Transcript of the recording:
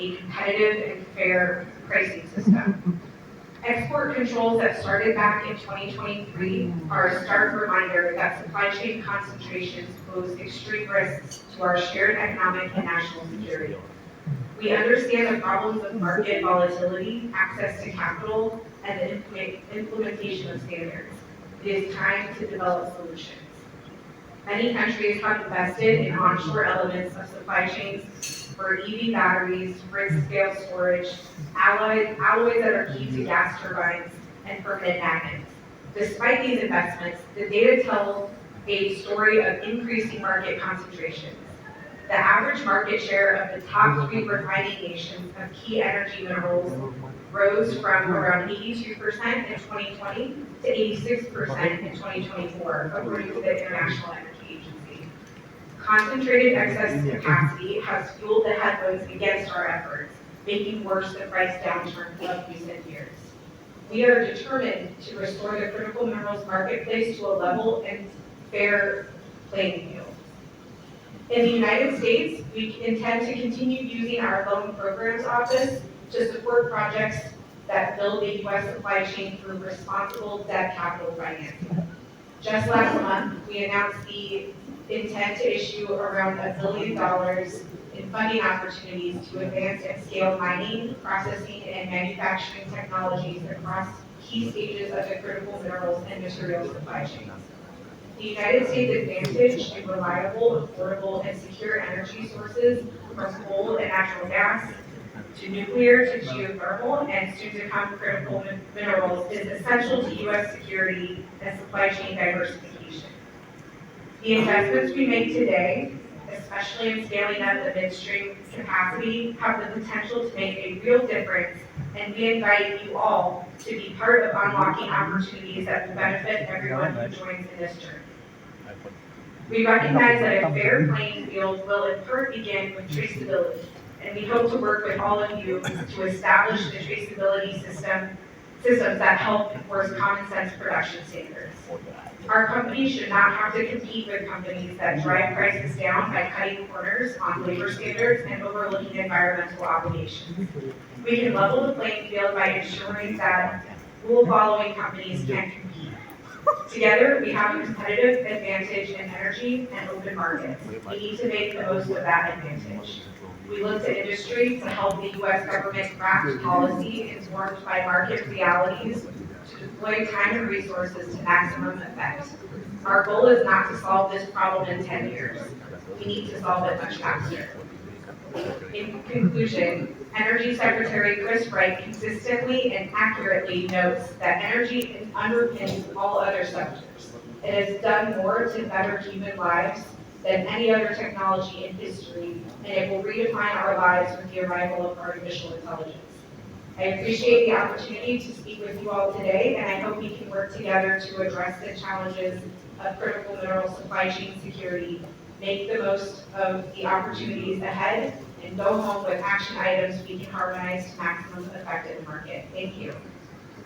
a competitive and fair pricing system. Export controls that started back in 2023 are a stark reminder that supply chain concentrations pose extreme risks to our shared economic and national security. We understand the problems of market volatility, access to capital, and the implementation of standards. It is time to develop solutions. Many countries have invested in onshore elements of supply chains for EV batteries, grid-scale storage, alloys that are key to gas turbines, and permanent magnets. Despite these investments, the data tell a story of increasing market concentrations. The average market share of the top 3 refining nations of key energy minerals rose from around 82% in 2020 to 86% in 2024, according to the International Energy Agency. Concentrated excess capacity has fueled the headwinds against our efforts, making worse the price downturn of recent years. We are determined to restore the critical minerals marketplace to a level and fair playing field. In the United States, we intend to continue using our Loan Programs Office to support projects that build the U.S. supply chain through responsible debt capital financing. Just last month, we announced the intent to issue around $1 billion in funding opportunities to advance and scale mining, processing, and manufacturing technologies across key stages of the critical minerals and materials supply chain. The United States' advantage in reliable, affordable, and secure energy sources from coal and natural gas to nuclear to geothermal and soon to come critical minerals is essential to U.S. security and supply chain diversification. The investments we make today, especially in scaling up the midstream capacity, have the potential to make a real difference, and we invite you all to be part of unlocking opportunities that will benefit everyone who joins in this journey. We recognize that a fair playing field will in part begin with traceability, and we hope to work with all of you to establish the traceability systems that help enforce common sense production standards. Our company should not have to compete with companies that drive prices down by cutting corners on labor standards and overlooking environmental obligations. We can level the playing field by ensuring that rule-following companies can compete. Together, we have a competitive advantage in energy and open markets. We need to make the most of that advantage. We look to industry to help the U.S. government craft policy informed by market realities to deploy time and resources to maximum effect. Our goal is not to solve this problem in 10 years. We need to solve it much faster. In conclusion, Energy Secretary Chris Wright consistently and accurately notes that energy underpins all other sectors. It has done more to better human lives than any other technology in history, and it will redefine our lives with the arrival of artificial intelligence. I appreciate the opportunity to speak with you all today, and I hope we can work together to address the challenges of critical mineral supply chain security, make the most of the opportunities ahead, and go home with action items we can harmonize to maximum effect in the market. Thank you.